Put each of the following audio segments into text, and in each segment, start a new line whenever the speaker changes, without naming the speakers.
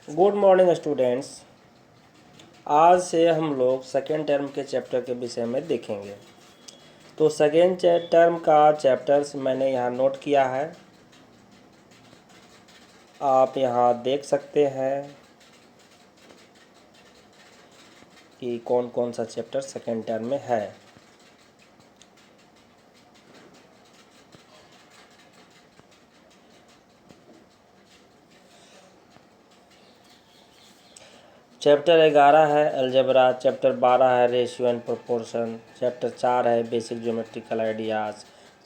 Good morning students. आज से हम लोग सेकेंड टर्म के चैप्टर के विषय में देखेंगे। तो सेकेंड टर्म का चैप्टर्स मैंने यहाँ नोट किया है, आप यहाँ देख सकते हैं कि कौन कौन सा चैप्टर सेकेंड टर्म में है। चैप्टर 11 है अलजेब्रा, चैप्टर 12 है रेशियो एंड प्रोपोर्शन, चैप्टर 4 है बेसिक ज्योमेट्रिकल आइडियाज़,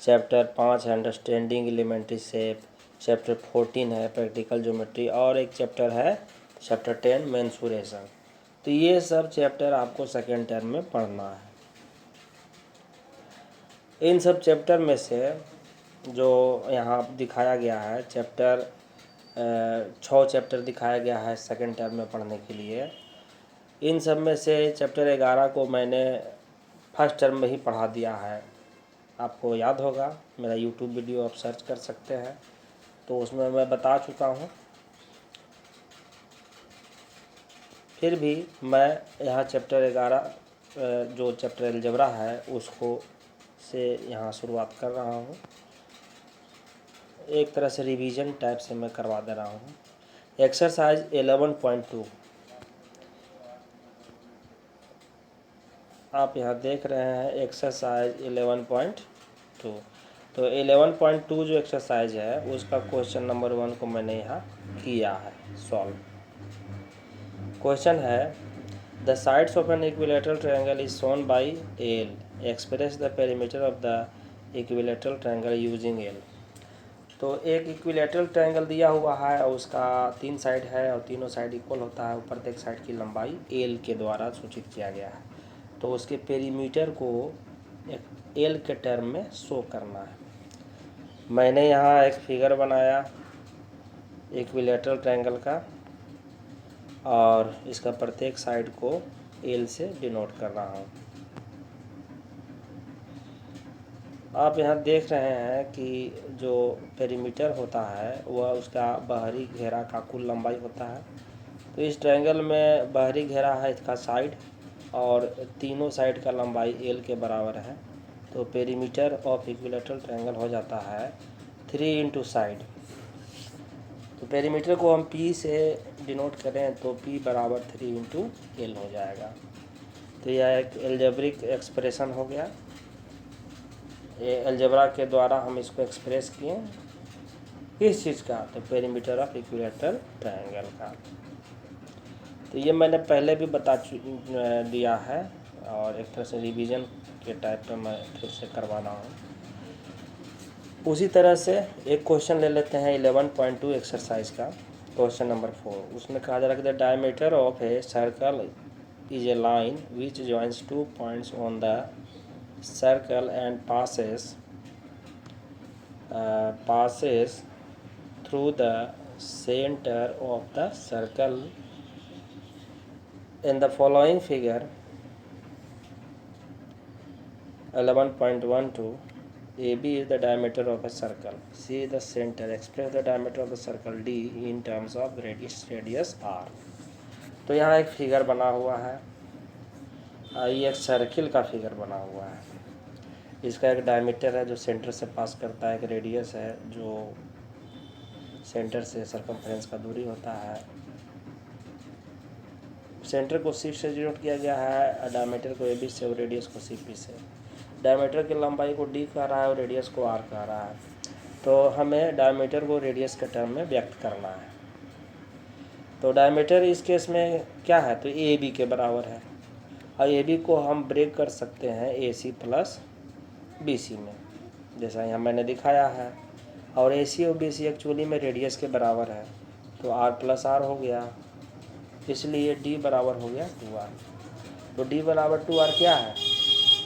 चैप्टर 5 है अंडरस्टैंडिंग एलिमेंट्री शेप, चैप्टर 14 है प्रैक्टिकल ज्योमेट्री और एक चैप्टर है चैप्टर 10 मेंसुरेशन। तो ये सब चैप्टर आपको सेकेंड टर्म में पढ़ना है। इन सब चैप्टर में से जो यहाँ दिखाया गया है चैप्टर 6 चैप्टर दिखाया गया है सेकेंड टर्म में पढ़ने के लिए। इन सब में से चैप्टर 11 को मैंने फर्स्ट टर्म में ही पढ़ा दिया है। आपको याद होगा, मेरा यूट्यूब वीडियो आप सर्च कर सकते हैं, तो उसमें मैं बता चुका हूँ। फिर भी मैं यहाँ चैप्टर 11 जो चैप्टर अलजेब्रा है उसको से यहाँ शुरुआत कर रहा हूँ। एक तरह से रिवीजन टाइप से मैं करवा दे रहा हूँ। एक्सरसाइज 11.2 आप यहाँ देख रहे हैं, एक्सरसाइज 11.2। तो 11.2 जो एक्सरसाइज है उसका क्वेश्चन नंबर 1 को मैंने यहाँ किया है सॉल्व। क्वेश्चन है the sides of an equilateral triangle is shown by L, express the perimeter of the equilateral triangle using L. तो एक इक्विलैटरल ट्रायंगल दिया हुआ है और उसका 3 साइड है और तीनों साइड इक्वल होता है। प्रत्येक साइड की लंबाई एल के द्वारा सूचित किया गया है। तो उसके पेरीमीटर को एक एल के टर्म में शो करना है। मैंने यहाँ एक फिगर बनाया इक्विलैटरल ट्रायंगल का और इसका प्रत्येक साइड को एल से डिनोट कर रहा हूँ। आप यहाँ देख रहे हैं कि जो पेरीमीटर होता है वह उसका बाहरी घेरा का कुल लंबाई होता है। तो इस ट्रायंगल में बाहरी घेरा है इसका साइड और तीनों साइड का लंबाई एल के बराबर है। तो पेरीमीटर ऑफ इक्विलैटरल ट्रायंगल हो जाता है 3 इंटू साइड। तो पेरीमीटर को हम P से डिनोट करें तो P बराबर 3 इंटू एल हो जाएगा। तो यह एक एल्जेब्रिक एक्सप्रेशन हो गया। ये अलजेब्रा के द्वारा हम इसको एक्सप्रेस किए किस चीज़ का, तो पेरीमीटर ऑफ इक्विलैटरल ट्रायंगल का। तो ये मैंने पहले भी बता दिया है और एक तरह से रिवीजन के टाइप पे मैं फिर से करवा रहा हूँ। उसी तरह से एक क्वेश्चन ले लेते हैं 11.2 एक्सरसाइज का, क्वेश्चन नंबर 4। उसमें कहा जा रहा है कि the diameter of a circle is a line which joins 2 points on the circle and passes through the center of the circle. In the following figure 11.12, AB is the diameter of a circle, C is the center, express the diameter of the circle D in terms of radius R। तो यहाँ एक figure बना हुआ है, ये एक circle का figure बना हुआ है। इसका एक डायमीटर है जो सेंटर से पास करता है, एक रेडियस है जो सेंटर से सर्कमफ्रेंस का दूरी होता है। सेंटर को सी से डिनोट किया गया है, डायमीटर को ए बी से और रेडियस को सी पी से। डायमीटर की लंबाई को डी कह रहा है और रेडियस को आर कह रहा है। तो हमें डायमीटर को रेडियस के टर्म में व्यक्त करना है। तो डायमीटर इस केस में क्या है, तो ए बी के बराबर है और ए बी को हम ब्रेक कर सकते हैं ए सी प्लस बी सी में, जैसा यहाँ मैंने दिखाया है। और ए सी और बी सी एक्चुअली में रेडियस के बराबर है, तो आर प्लस आर हो गया, इसलिए डी बराबर हो गया 2r। तो डी बराबर 2r क्या है,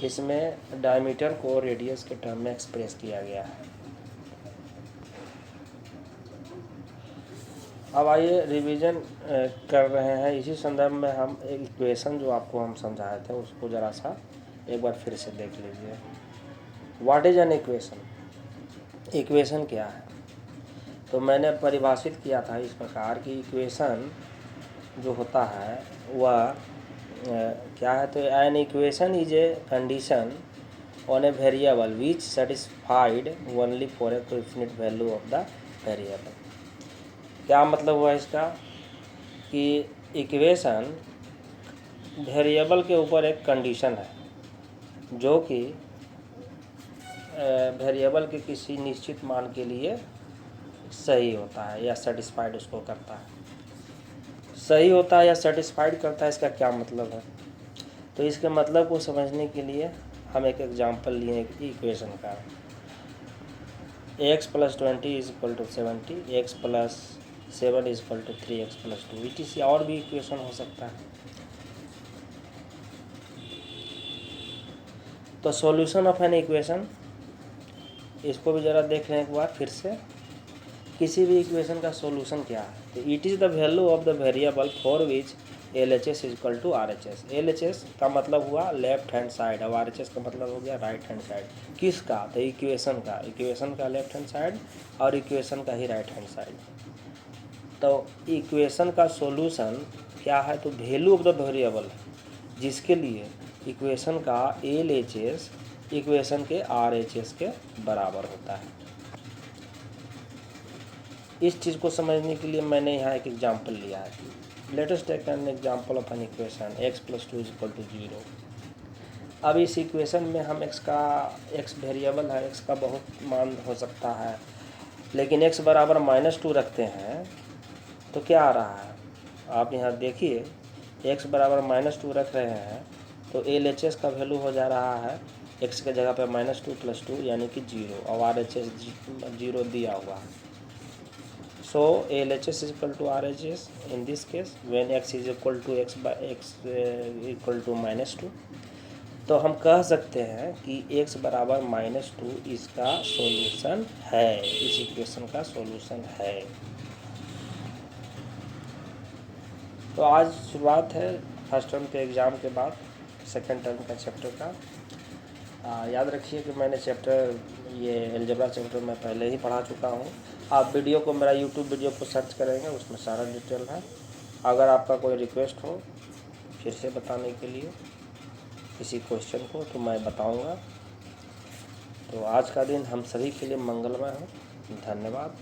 इसमें डायमीटर को रेडियस के टर्म में एक्सप्रेस किया गया है। अब आइए रिवीजन कर रहे हैं। इसी संदर्भ में हम एक इक्वेशन जो आपको हम समझाए थे उसको ज़रा सा एक बार फिर से देख लीजिए। What is an equation, equation क्या है। तो मैंने परिभाषित किया था इस प्रकार कि इक्वेशन जो होता है वह क्या है, तो an equation is a condition on a variable which satisfied only for a coefficient value of the variable. क्या मतलब हुआ इसका कि इक्वेशन वेरिएबल के ऊपर एक कंडीशन है जो कि वेरिएबल के किसी निश्चित मान के लिए सही होता है या सेटिस्फाइड उसको करता है। सही होता है या सेटिस्फाइड करता है, इसका क्या मतलब है? तो इसके मतलब को समझने के लिए हम एक एग्जांपल लिए इक्वेशन का। x + 20 = 70, x + 7 = 3x + 2 etc। और भी इक्वेशन हो सकता है। तो सॉल्यूशन ऑफ एन इक्वेशन, इसको भी ज़रा देख लें एक बार फिर से। किसी भी इक्वेशन का सॉल्यूशन क्या है? तो it is the value of the variable for which LHS = RHS। LHS का मतलब हुआ लेफ्ट हैंड साइड, अब RHS का मतलब हो गया राइट हैंड साइड। किसका? तो इक्वेशन का। इक्वेशन का लेफ्ट हैंड साइड और इक्वेशन का ही राइट हैंड साइड। तो इक्वेशन का सॉल्यूशन क्या है? तो वैल्यू ऑफ द वेरिएबल, जिसके लिए इक्वेशन का LHS इक्वेशन के RHS के बराबर होता है। इस चीज़ को समझने के लिए मैंने यहाँ एक एग्जांपल लिया है। Let us take an example of an equation x + 2 = 0। अब इस इक्वेशन में हम x वेरिएबल है, x का बहुत मान हो सकता है, लेकिन x बराबर -2 रखते हैं तो क्या आ रहा है? आप यहाँ देखिए, x बराबर -2 रख रहे हैं तो LHS का वैल्यू हो जा रहा है x के जगह पे -2 + 2 यानी कि 0, और RHS 0 दिया हुआ है। So LHS = RHS in this case when x = x = -2। तो हम कह सकते हैं कि x बराबर -2 इसका सॉल्यूशन है, इस इक्वेशन का सॉल्यूशन है। तो आज शुरुआत है फर्स्ट टर्म के एग्ज़ाम के बाद सेकंड टर्म का चैप्टर का। याद रखिए कि मैंने चैप्टर ये अलजेब्रा चैप्टर मैं पहले ही पढ़ा चुका हूँ। आप वीडियो को, मेरा यूट्यूब वीडियो को सर्च करेंगे, उसमें सारा डिटेल है। अगर आपका कोई रिक्वेस्ट हो फिर से बताने के लिए किसी क्वेश्चन को, तो मैं बताऊँगा। तो आज का दिन हम सभी के लिए मंगलमय हो। धन्यवाद।